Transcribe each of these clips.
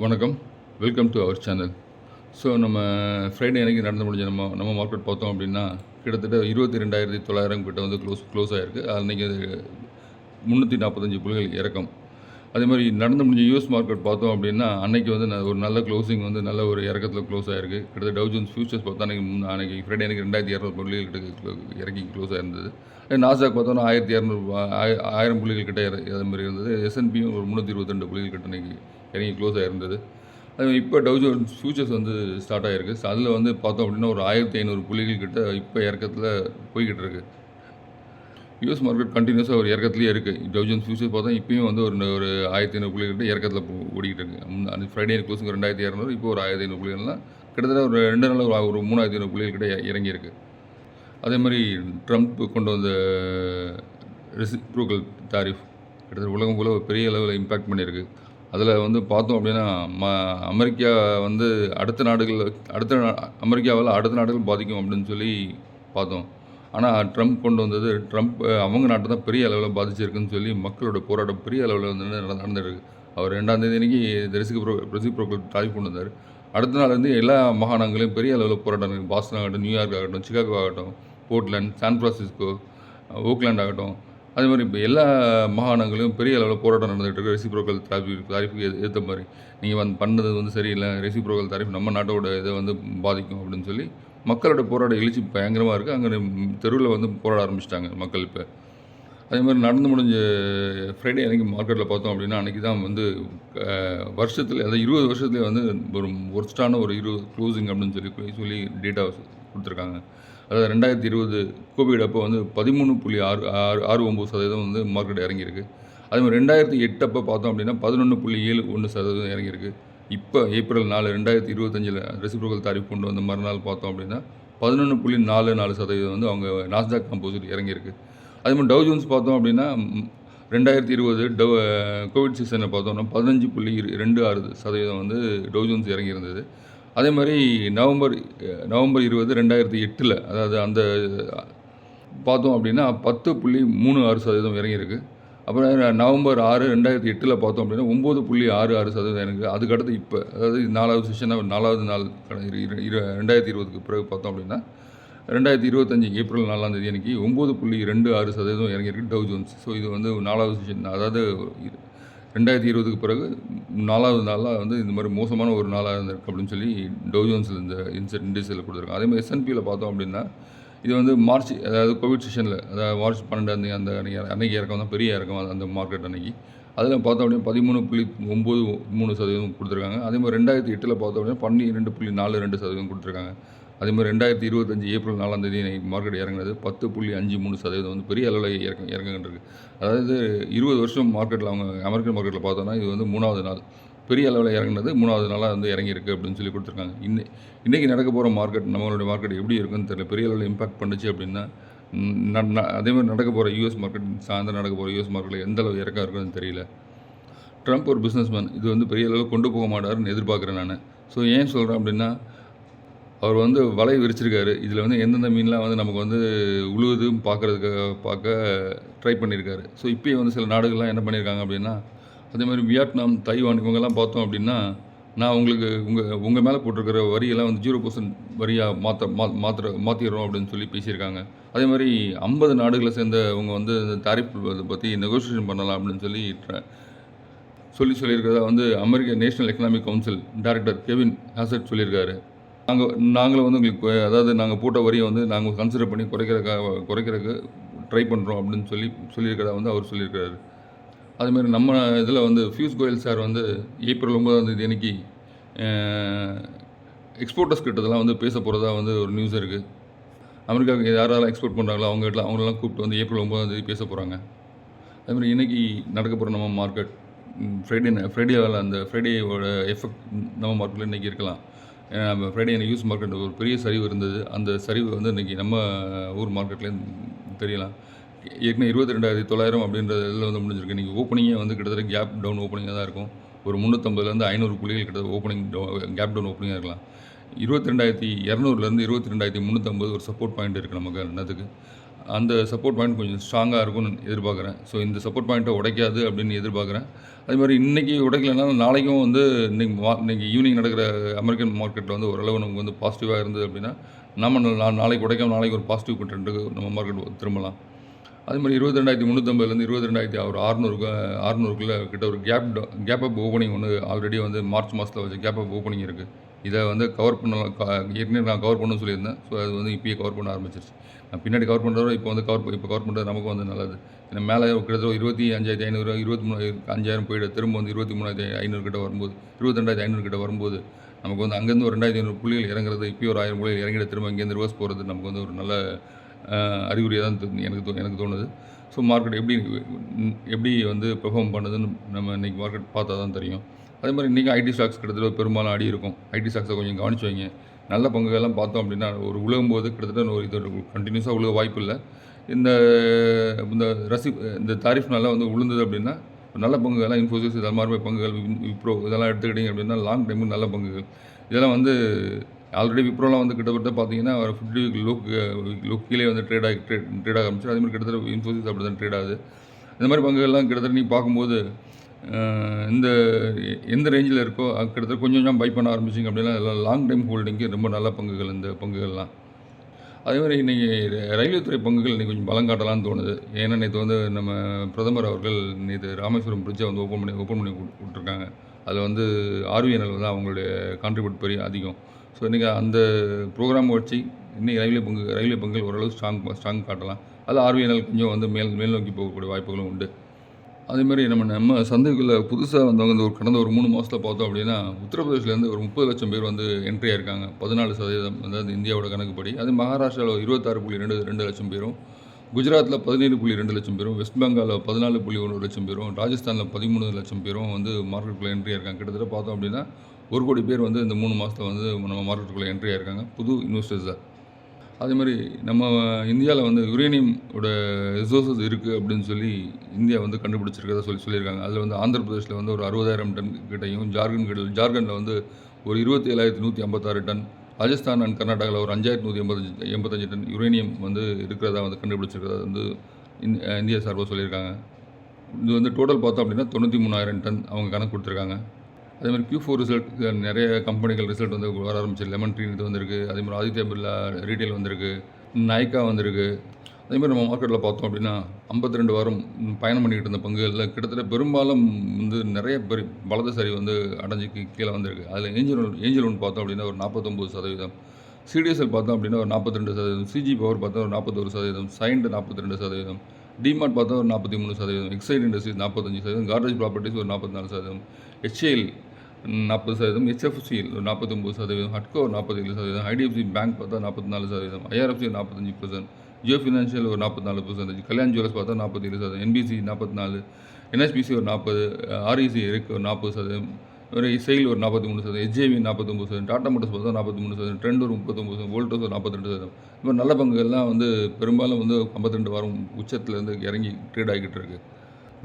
வணக்கம். Welcome to our channel. So நம்ம Friday அன்னைக்கு நடந்து முடிஞ்ச நம்ம மார்க்கெட் பார்த்தோம் அப்படின்னா, கிட்டத்தட்ட 22,900 கிட்ட வந்து க்ளோஸ் ஆகிருக்கு. அன்றைக்கி 345 புள்ளிகள் இறக்கம். அதே மாதிரி நடந்து முடிஞ்ச யூஎஸ் மார்க்கெட் பார்த்தோம் அப்படின்னா, அன்றைக்கி வந்து ஒரு நல்ல க்ளோசிங் வந்து நல்ல ஒரு இறக்கத்தில் க்ளோஸ் ஆகிருக்கு. கிட்டத்தட்ட டவ் ஜோன்ஸ் ஃபியூச்சர்ஸ் பார்த்தா அன்றைக்கி ஃப்ரைடே அன்றைக்கி 2,200 புள்ளிகள் கிட்ட இறக்கி க்ளோஸ் ஆகிருந்தது. நாஸ்டாக் பார்த்தோன்னா 1,200 1000 புள்ளிகள் கிட்ட அது மாதிரி இருந்தது. எஸ்என்பியும் ஒரு 322 புள்ளிகள் கிட்ட அன்றைக்கி இறங்கி க்ளோஸ் ஆகிருந்தது. அது இப்போ டவ் ஜோன்ஸ் ஃபியூச்சர்ஸ் வந்து ஸ்டார்ட் ஆகிருக்கு. ஸோ அதில் வந்து பார்த்தோம் அப்படின்னா ஒரு 1,500 புள்ளிகள் கிட்ட இப்போ இறக்கத்தில் போய்கிட்டு இருக்குது. யூஎஸ் மார்க்கெட் கண்டினியூஸாக ஒரு இறக்கத்துலேயே இருக்குது. டவ் ஜோன்ஸ் ஃபியூச்சர்ஸ் பார்த்தா இப்பயும் வந்து ஒரு 1,500 புள்ளிகள் கிட்ட இறக்கத்தில் ஓடிக்கிட்டு இருக்குது. அந்த ஃப்ரைடே க்ளோஸிங் 2,200, இப்போ ஒரு 1,500 புள்ளிகள்லாம் கிட்டத்தட்ட ஒரு 2 நாள் ஒரு 3,500 புள்ளிகள் கிட்ட இறங்கியிருக்கு. அதே மாதிரி ட்ரம்ப் கொண்டு வந்த ரெசிப்ரோக்கல் டாரிஃப் கிட்டத்தட்ட உலகம் போல ஒரு பெரிய அளவில் இம்பேக்ட் பண்ணியிருக்கு. அதில் வந்து பார்த்தோம் அப்படின்னா அமெரிக்கா வந்து அமெரிக்காவால் அடுத்த நாடுகள் பாதிக்கும் அப்படின்னு சொல்லி பார்த்தோம். ஆனால் ட்ரம்ப் கொண்டு வந்தது அவங்க நாட்டை தான் பெரிய அளவில் பாதிச்சிருக்குன்னு சொல்லி மக்களோட போராட்டம் பெரிய அளவில் வந்து நடந்துருக்கு. அவர் 2ஆம் தேதி அன்றைக்கி ரெசிப்ரோக்கல் டாரிஃப் கொண்டு வந்தார். அடுத்த நாள் வந்து எல்லா மாகாணங்களையும் பெரிய அளவில் போராட்டம் இருக்குது. பாஸ்டன் ஆகட்டும், நியூயார்க் ஆகட்டும், சிகாகோ ஆகட்டும், போர்ட்லேண்ட், சான் ஃப்ரான்சிஸ்கோ, ஓக்லாண்ட் ஆகட்டும், அதே மாதிரி இப்போ எல்லா மாகாணங்களையும் பெரிய அளவில் போராட்டம் நடந்துகிட்டு இருக்குது. ரெசிப்ரோக்கல் தாரிஃபுக்கு ஏற்ற மாதிரி நீங்கள் பண்ணது வந்து சரியில்லை, ரெசிப்ரோக்கல் தாரிஃப் நம்ம நாட்டோட இதை வந்து பாதிக்கும் அப்படின்னு சொல்லி மக்களோட போராட எழுச்சி பயங்கரமாக இருக்குது. அங்கே தெருவில் வந்து போராட ஆரம்பிச்சிட்டாங்க மக்கள். இப்போ அதே மாதிரி நடந்து முடிஞ்ச ஃப்ரைடே அன்றைக்கி மார்க்கெட்டில் பார்த்தோம் அப்படின்னா அன்றைக்கி தான் வந்து வருஷத்தில் அதாவது 20 வருஷத்துலேயே வந்து ஒரு ஒர்ஸ்டான ஒரு 20 க்ளோசிங் அப்படின்னு சொல்லி டேட்டா கொடுத்துருக்காங்க. அதாவது 2020 கோவிட் அப்போ வந்து 13.69% வந்து மார்க்கெட் இறங்கியிருக்கு. அதே மாதிரி 2008 அப்போ பார்த்தோம் அப்படின்னா 11.71% இறங்கியிருக்கு. இப்போ ஏப்ரல் 4 2025 ரெசிப்ரோக்கல் தாரிஃப் கொண்டு வந்த மறுநாள் பார்த்தோம் அப்படின்னா 11.44% வந்து அவங்க நாஸ்டாக் காம்போசிட் இறங்கியிருக்கு. அதே மாதிரி டவ் ஜோன்ஸ் பார்த்தோம் அப்படின்னா 2020 கோவிட் சீசனில் பார்த்தோம்னா 15.26% வந்து டவ் ஜோன்ஸ் இறங்கியிருந்தது. அதே மாதிரி நவம்பர் 20 2008 அதாவது அந்த பார்த்தோம் அப்படின்னா 10.36% இறங்கியிருக்கு. அப்புறம் நவம்பர் 6 2008 பார்த்தோம் அப்படின்னா 9.66% இறங்குது. அதுக்கடுத்து இப்போ அதாவது 4வது செஷனாக 4வது நாள் 2020க்கு பிறகு பார்த்தோம் அப்படின்னா 2025 ஏப்ரல் 4ஆம் தேதி அன்றைக்கி 9.26% இறங்கியிருக்கு டவ் ஜோன்ஸ். ஸோ இது வந்து 4வது செஷன், அதாவது 2020க்கு பிறகு 4வது நாளாக வந்து இந்த மாதிரி மோசமான ஒரு நாளாக இருந்திருக்கு அப்படின்னு சொல்லி டவ் ஜோன்ஸில் இந்த இண்டெக்ஸில் கொடுத்துருக்காங்க. அதே மாதிரி எஸ்என்பியில் பார்த்தோம் அப்படின்னா இது வந்து மார்ச், அதாவது கோவிட் செஷனில், அதாவது மார்ச் 12 அந்த அன்றைக்கி இறக்கம் தான் பெரிய இறக்கம் அந்த மார்க்கெட் அன்றைக்கி. அதில் பார்த்தோம் அப்படின்னா 13.93% கொடுத்துருக்காங்க. அதே மாதிரி 2008 பார்த்தோம் அப்படின்னா 12.42% கொடுத்துருக்காங்க. அதே மாதிரி 2025 ஏப்ரல் 4ஆம் தேதி மார்க்கெட் இறங்குனது 10.53% வந்து பெரிய அளவில் இறங்குகின்றது. அதாவது 20 வருஷம் மார்க்கெட்டில் அவங்க அமெரிக்கன் மார்க்கெட்டில் பார்த்தோன்னா இது வந்து 3வது நாள் பெரிய அளவில் இறங்குனது, 3வது நாளாக வந்து இறங்கியிருக்கு அப்படின்னு சொல்லி கொடுத்துருக்காங்க. இன்றைக்கி நடக்க போகிற மார்க்கெட், நம்மளுடைய மார்க்கெட் எப்படி இருக்குன்னு தெரியல. பெரிய அளவில் இம்பாக்ட் பண்ணுச்சு அப்படின்னா அதே மாதிரி நடக்க போகிற யூஎஸ் மார்க்கெட், சாயந்தரம் நடக்க போகிற யூஎஸ் மார்க்கெட்டில் எந்த அளவு இறக்கம் இருக்குன்னு தெரியல. ட்ரம்ப் ஒரு பிஸ்னஸ்மேன், இது வந்து பெரிய அளவில் கொண்டு போக மாட்டாருன்னு எதிர்பார்க்குறேன் நான். ஸோ ஏன் சொல்கிறேன் அப்படின்னா அவர் வந்து வலை விரிச்சிருக்காரு. இதில் வந்து எந்தெந்த மீன்லாம் வந்து நமக்கு வந்து உழுவுதும் பார்க்க ட்ரை பண்ணியிருக்காரு. ஸோ இப்போயே வந்து சில நாடுகள்லாம் என்ன பண்ணியிருக்காங்க அப்படின்னா, அதே மாதிரி வியட்நாம், தைவான் இவங்கெல்லாம் பார்த்தோம் அப்படின்னா நான் உங்களுக்கு உங்கள் மேலே போட்டிருக்கிற வரியெல்லாம் வந்து 0% வரியாக மாற்றிடுறோம் அப்படின்னு சொல்லி பேசியிருக்காங்க. அதே மாதிரி 50 நாடுகளை சேர்ந்தவங்க வந்து இந்த தாரிஃப் பற்றி நெகோசியேஷன் பண்ணலாம் அப்படின்னு சொல்லியிருக்கிறதா வந்து அமெரிக்க national economic council director Kevin Hassett சொல்லியிருக்காரு. நாங்களும் வந்து உங்களுக்கு, அதாவது நாங்கள் போட்ட வரியை வந்து நாங்கள் கன்சிடர் பண்ணி குறைக்கிறதுக்கு ட்ரை பண்ணுறோம் அப்படின்னு சொல்லியிருக்கிறதா வந்து அவர் சொல்லியிருக்கிறாரு. அதுமாதிரி நம்ம இதில் வந்து பியூஷ் கோயல் சார் வந்து ஏப்ரல் 9ஆம் தேதி அன்றைக்கி எக்ஸ்போர்ட்டர்ஸ் கிட்டதெல்லாம் வந்து பேச போகிறதா வந்து ஒரு நியூஸ் இருக்குது. அமெரிக்காவுக்கு யாரெல்லாம் எக்ஸ்போர்ட் பண்ணுறாங்களோ அவங்களெல்லாம் கூப்பிட்டு வந்து ஏப்ரல் 9ஆம் தேதி பேச போகிறாங்க. அதுமாதிரி இன்றைக்கி நடக்க போகிற நம்ம மார்க்கெட் ஃப்ரைடேவில் அந்த ஃப்ரைடேவோட எஃபெக்ட் நம்ம மார்க்கெட்டில் இன்றைக்கி இருக்கலாம். நம்ம ஃப்ரைடே யூஎஸ் மார்க்கெட் ஒரு பெரிய சரிவு இருந்தது. அந்த சரிவு வந்து இன்றைக்கி நம்ம ஊர் மார்க்கெட்லேயும் தெரியலாம். ஏற்கனவே 22,900 அப்படின்ற இதில் வந்து முடிஞ்சிருக்கு. இன்றைக்கி ஓப்பனிங்கே வந்து கிட்டத்தட்ட கேப் டவுன் ஓப்பனிங்காக தான் இருக்கும். ஒரு 350 500 புள்ளிகள் கிட்டத்தட்ட ஓப்பனிங் கேப் டவுன் ஓப்பனிங்காக இருக்கலாம். 22,200 22,350 ஒரு சப்போர்ட் பாயிண்ட் இருக்குது நமக்கு என்னத்துக்கு. அந்த சப்போர்ட் பாயிண்ட் கொஞ்சம் ஸ்ட்ராங்காக இருக்கும்னு எதிர்பார்க்குறேன். ஸோ இந்த சப்போர்ட் பாயிண்ட்டை உடைக்காது அப்படின்னு எதிர்பார்க்குறேன். அதே மாதிரி இன்றைக்கி உடைக்கலைனாலும் நாளைக்கும் வந்து இன்றைக்கி ஈவினிங் நடக்கிற அமெரிக்கன் மார்க்கெட்டில் வந்து ஓரளவு நமக்கு வந்து பாசிட்டிவாக இருந்தது அப்படின்னா நாளைக்கு உடைக்காம நாளைக்கு ஒரு பாசிட்டிவ் கண்டென்ட்டுக்கு நம்ம மார்க்கெட் திரும்பலாம். அதே மாதிரி 22,350லேருந்து 22,600க்குள்ளே கிட்ட ஒரு கேப் அப் ஓப்பனிங் ஒன்று ஆல்ரெடி வந்து மார்ச் மாதத்தில் வச்ச கேப் அப் ஓப்பனிங் இருக்குது. இதை வந்து கவர் பண்ணலாம். ஏற்கனவே நான் கவர் பண்ணணும்னு சொல்லியிருந்தேன். ஸோ அது வந்து இப்போயே கவர் பண்ண ஆரம்பிச்சிருச்சு. நான் பின்னாடி கவர் பண்ணுறதோட இப்போ கவர் பண்ணுறது நமக்கு வந்து நல்லது. ஏன்னா மேலே கிட்டத்தட்ட 25,500 23,500 போயிட்டு திரும்ப வந்து 23,500 கிட்ட வரும்போது 22,500 கிட்ட வரும்போது நமக்கு வந்து அங்கேருந்து ஒரு 2,500 புள்ளிகள் இறங்குறது, இப்போயும் ஒரு 1000 புள்ளிகள் இறங்கிட்டு திரும்ப இங்கேருந்து ரிவர்ஸ் போகிறது நமக்கு வந்து ஒரு நல்ல அறிகுறியாக தான் எனக்கு தோணுது. ஸோ மார்க்கெட் எப்படி வந்து பெர்ஃபார்ம் பண்ணுதுன்னு நம்ம இன்றைக்கி மார்க்கெட் பார்த்தா தான் தெரியும். அதே மாதிரி இன்றைக்கி ஐடி ஸ்டாக்ஸ் கிட்டத்தட்ட பெரும்பாலும் ஆடி இருக்கும். ஐடி ஸ்டாக்ஸை கொஞ்சம் கவனிச்சு வைங்க. நல்ல பங்குகள்லாம் பார்த்தோம் அப்படின்னா ஒரு உழுகும்போது கிட்டத்தட்ட ஒரு இது கண்டினியூஸாக உழுக வாய்ப்பு இல்லை. இந்த இந்த தாரிஃப்னால வந்து விழுந்தது அப்படின்னா நல்ல பங்குகள்லாம் இன்ஃபோசிஸ் இது மாதிரி பங்குகள் விப்ரோ இதெல்லாம் எடுத்துக்கிட்டிங்க அப்படின்னா லாங் டைமுக்கு நல்ல பங்குகள். இதெல்லாம் வந்து ஆல்ரெடி விப்ரோலாம் வந்து கிட்டத்தட்ட பார்த்தீங்கன்னா ஒரு 50 லோக் கீழே வந்து ட்ரேட் ஆக ஆரம்பிச்சு. அதே மாதிரி கிட்டத்தட்ட இன்ஃபோசிஸ் அப்படி தான் ட்ரேட் ஆகுது. இந்த மாதிரி பங்குகள்லாம் கிட்டத்தட்ட நீ பார்க்கும்போது இந்த எந்த ரேஞ்சில் இருக்கோ கிட்டத்தட்ட கொஞ்சம் பை பண்ண ஆரம்பிச்சிங்க அப்படின்னா எல்லாம் லாங் டைம் ஹோல்டிங்கு ரொம்ப நல்ல பங்குகள் இந்த பங்குகள்லாம். அதே மாதிரி இன்றைக்கி ரயில்வே துறை பங்குகள் இன்றைக்கி கொஞ்சம் பலம் காட்டலான்னு தோணுது. ஏன்னா நேற்று வந்து நம்ம பிரதமர் அவர்கள் நேற்று ராமேஸ்வரம் பிரிட்ஜை வந்து ஓப்பன் பண்ணி விட்டுருக்காங்க. அதில் வந்து ஆர்விஎன்எல் வந்து அவங்களுடைய கான்ட்ரிபியூட் பெரிய அதிகம். ஸோ இன்றைக்கி அந்த ப்ரோக்ராமை வச்சு இன்றைக்கி ரயில்வே பங்குகள் ஓரளவு ஸ்ட்ராங் காட்டலாம். அதில் ஆர்விஎன்எல் கொஞ்சம் வந்து மேல் நோக்கி போகக்கூடிய வாய்ப்புகளும் உண்டு. அதேமாதிரி நம்ம சந்தைக்குள்ளே புதுசாக வந்தவங்க இந்த கடந்த ஒரு 3 மாதத்தில் பார்த்தோம் அப்படின்னா உத்தரப்பிரதேசிலேருந்து ஒரு 30 லட்சம் பேர் வந்து என்ட்ரி ஆயிருக்காங்க. 14%, அதாவது இந்தியாவோட கணக்குப்படி. அது மகாராஷ்டிராவில் 26.2 லட்சம் பேரும், குஜராத்தில் 17.2 லட்சம் பேரும், வெஸ்ட் பெங்காலில் 14.1 லட்சம் பேரும், ராஜஸ்தானில் 13 லட்சம் பேரும் வந்து மார்க்கெட்டுக்குள்ளே என்ட்ரி ஆயிருக்காங்க. கிட்டத்தட்ட பார்த்தோம் அப்படின்னா 1 கோடி பேர் வந்து இந்த 3 மாதத்தில் வந்து நம்ம மார்க்கெட்டுக்குள்ளே என்ட்ரி ஆயிருக்காங்க, புது இன்வெஸ்டர்ஸ் தான். அதே மாதிரி நம்ம இந்தியாவில் வந்து யுரேனியமோட ரிசோர்ஸஸ் இருக்குது அப்படின்னு சொல்லி இந்தியா வந்து கண்டுபிடிச்சிருக்கிறதா சொல்லியிருக்காங்க. அதில் வந்து ஆந்திர பிரதேசில் வந்து ஒரு 60,000 டன் கிட்டையும், ஜார்க்கண்டில் வந்து ஒரு 27,156 டன், ராஜஸ்தான் அண்ட் கர்நாடகாவில் ஒரு 5,185 டன் யுரேனியம் வந்து இருக்கிறதா வந்து கண்டுபிடிச்சிருக்கிறதா வந்து இந்தியா சார்பாக சொல்லியிருக்காங்க. இது வந்து டோட்டல் பார்த்தோம் அப்படின்னா 93,000 டன் அவங்க கணக்கு கொடுத்துருக்காங்க. அதேமாதிரி Q4 ரிசல்ட் நிறைய கம்பெனிகள் ரிசல்ட் வந்து வர ஆரம்பிச்சு. லெமன் ட்ரீ இது வந்திருக்கு. அதேமாதிரி ஆதித்யா பிர்லா ரீட்டைல் வந்திருக்கு, நைக்கா வந்திருக்கு. அதேமாதிரி நம்ம மார்க்கெட்டில் பார்த்தோம் அப்படின்னா 52 வாரம் பயணம் பண்ணிக்கிட்டு இருந்த பங்குகளில் கிட்டத்தட்ட பெரும்பாலும் வந்து நிறைய பேர் வலதுசாரி வந்து அடைஞ்சு கீழே வந்திருக்கு. அதில் ஏஞ்சல் ஒன் பார்த்தோம் அப்படின்னா ஒரு 49%, சிடிஎஸ்எல் பார்த்தோம் அப்படின்னா ஒரு 42%, சிஜி பவர் பார்த்தா ஒரு 41%, சைண்ட் 42%, டிமார்ட் பார்த்தா ஒரு 43%, எக்ஸைட் இண்டஸ்ட்ரீஸ் 45%, கார்டேஜ் ப்ராப்பர்ட்டிஸ் ஒரு 44%, HCL 40%, HFCL ஒரு 49%, ஹட்கோ ஒரு 47%, ஐடிஎஃப்சி பேங்க் பார்த்தா 44%, ஐஆர்எஃப்சி 45%, ஜியோ ஃபினான்ஷியல் ஒரு 44%, கல்யாண் ஜுவல்லர்ஸ் பார்த்தா 47%, என்பிசி 44%, NHPC ஒரு 40%, REC ஒரு 40%, ஒரு செயில் ஒரு 43%, HJV 49%, டாடா மோட்டர்ஸ் பார்த்தா 43%, ட்ரெண்ட் ஒரு 39%, வோல்டோஸ் ஒரு 42%. இந்த மாதிரி நல்ல பங்குகள்லாம் வந்து பெரும்பாலும் வந்து 52 வாரம் உச்சத்துலேருந்து இறங்கி ட்ரேட் ஆகிக்கிட்டு இருக்குது.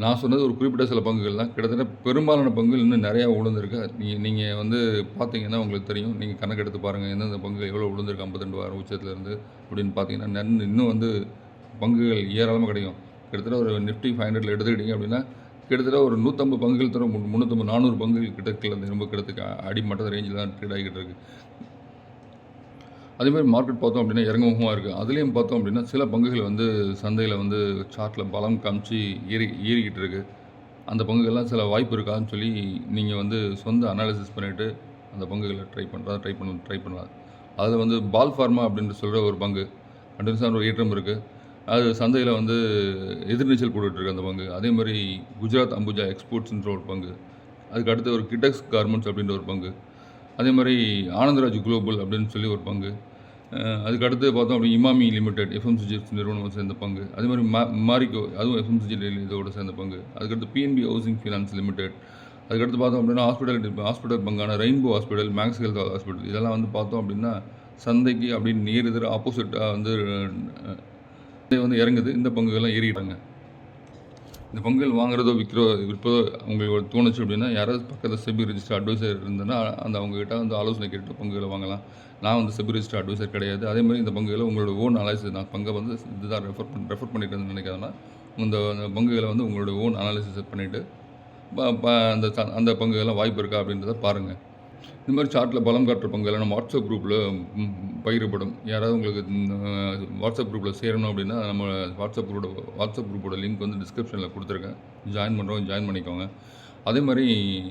நான் சொன்னது ஒரு குறிப்பிட்ட சில பங்குகள் தான். கிட்டத்தட்ட பெரும்பாலான பங்குகள் இன்னும் நிறையா விழுந்திருக்கு. நீங்கள் வந்து பார்த்தீங்கன்னா உங்களுக்கு தெரியும். நீங்கள் கணக்கெடுத்து பாருங்கள் எந்தெந்த பங்குகள் எவ்வளோ விழுந்திருக்கு 52 வாரம் உச்சத்துலேருந்து அப்படின்னு பார்த்தீங்கன்னா இன்னும் வந்து பங்குகள் ஏராளமாக கிடைக்கும். கிட்டத்தட்ட ஒரு நிஃப்டி 500 எடுத்துக்கிட்டிங்க அப்படின்னா கிட்டத்தட்ட ஒரு 150 பங்குகள் தர 350 400 பங்குகள் கிட்டத்தில் ரொம்ப கிட்டத்துக்கு அடிமட்ட ரேஞ்சில் தான் ட்ரேட் ஆகிக்கிட்டு இருக்குது. அதேமாதிரி மார்க்கெட் பார்த்தோம் அப்படின்னா இறங்குமுகமாக இருக்குது. அதுலேயும் பார்த்தோம் அப்படின்னா சில பங்குகள் வந்து சந்தையில் வந்து சார்ட்டில் பலம் காமிச்சு ஏறிக்கிட்டு இருக்குது. அந்த பங்குகள்லாம் சில வாய்ப்பு இருக்கான்னு சொல்லி நீங்கள் வந்து சொந்த அனாலிசிஸ் பண்ணிவிட்டு அந்த பங்குகளை ட்ரை பண்ணலாம். அதில் வந்து பால் ஃபார்மா அப்படின்னு சொல்கிற ஒரு பங்கு கண்டினியூஸான ஒரு ஏற்றம் இருக்குது. அது சந்தையில் வந்து எதிர்நீச்சல் போட்டுட்ருக்கு அந்த பங்கு. அதே மாதிரி குஜராத் அம்புஜா எக்ஸ்போர்ட்ஸ்ன்ற ஒரு பங்கு, அதுக்கு அடுத்து ஒரு கிடெக்ஸ் கார்மெண்ட்ஸ் அப்படின்ற ஒரு பங்கு, அதே மாதிரி ஆனந்தராஜ் குளோபல் அப்படின்னு சொல்லி ஒரு பங்கு, அதுக்கு அடுத்து பார்த்தோம் அப்படி இமாமி லிமிடெட் எஃப்எம்சிஜி நிறுவனம் சேர்ந்த பங்கு, அதே மாதிரி மாரிக்கோ அதுவும் எஃப்எம்சிஜி இதோட சேர்ந்த பங்கு, அதுக்கடுத்து பிஎன்பி ஹவுசிங் ஃபினான்ஸ் லிமிடெட், அதுக்கடுத்து பார்த்தோம் அப்படின்னா ஹாஸ்பிட்டல் பங்கான Rainbow hospital, Max Health hospital, இதெல்லாம் வந்து பார்த்தோம் அப்படின்னா சந்தைக்கு அப்படின்னு நேர் ஆப்போசிட்டாக வந்து இறங்குது. இந்த பங்குகள்லாம் ஏறிட்டாங்க. இந்த பங்குகள் வாங்குறதோ விற்பதோ உங்களுக்கு தோணுச்சு அப்படின்னா யாராவது பக்கத்தில் செபி ரிஜிஸ்டர் அட்வைசர் இருந்ததுன்னா அவங்ககிட்ட வந்து ஆலோசனை கேட்டு பங்குகளை வாங்கலாம். நான் வந்து செபி ரிஜிஸ்டர் அட்வைசர் கிடையாது. அதேமாதிரி இந்த பங்குகளை உங்களோட ஓன் அனாலிசிஸ் நான் பங்கை வந்து இதுதான் ரெஃபர் பண்ணிட்டு நினைக்காதுன்னா இந்த பங்குகளை வந்து உங்களோட ஓன் அனாலிசிஸ் பண்ணிவிட்டு அந்த பங்குகள்லாம் வாய்ப்பு இருக்கா அப்படின்றத பாருங்கள். இந்த மாதிரி சார்ட்டில் பலம் காட்டுற பங்குகளை நம்ம வாட்ஸ்அப் குரூப்பில் பகிரப்படும். யாராவது உங்களுக்கு வாட்ஸ்அப் குரூப்பில் சேரணும் அப்படின்னா நம்ம வாட்ஸ்அப் குரூப்போட லிங்க் வந்து டிஸ்கிரிப்ஷனில் கொடுத்துருக்கேன். ஜாயின் பண்ணிக்கோங்க. அதே மாதிரி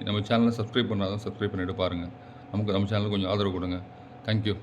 நம்ம சேனலை சப்ஸ்கிரைப் பண்ணாதான் சப்ஸ்கிரைப் பண்ணிவிட்டு பாருங்கள். நம்ம சேனலுக்கு கொஞ்சம் ஆதரவு கொடுங்க. தேங்க்யூ.